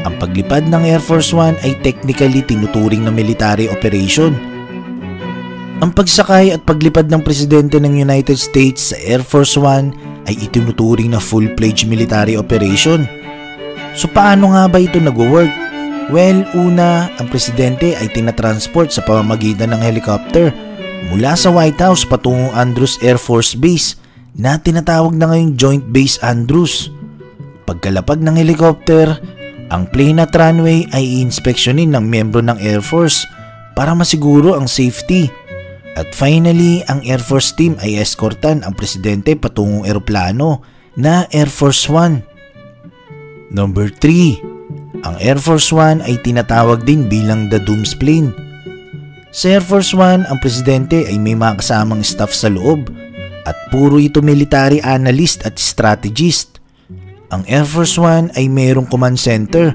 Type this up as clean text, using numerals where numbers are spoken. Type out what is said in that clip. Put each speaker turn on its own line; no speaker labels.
Ang paglipad ng Air Force One ay technically tinuturing na military operation. Ang pagsakay at paglipad ng presidente ng United States sa Air Force One ay itinuturing na full-fledged military operation. So paano nga ba ito nag-work? Well, una, ang presidente ay tinatransport sa pamamagitan ng helicopter mula sa White House patungong Andrews Air Force Base na tinatawag na ngayong Joint Base Andrews. Pagkalapag ng helicopter, ang plane at runway ay iinspeksyonin ng miyembro ng Air Force para masiguro ang safety. At finally, ang Air Force team ay eskortan ang presidente patungong eroplano na Air Force One. Number 3. Ang Air Force One ay tinatawag din bilang the Dooms Plane. Sa Air Force One, ang presidente ay may mga kasamang staff sa loob at puro ito military analyst at strategist. Ang Air Force One ay mayroong command center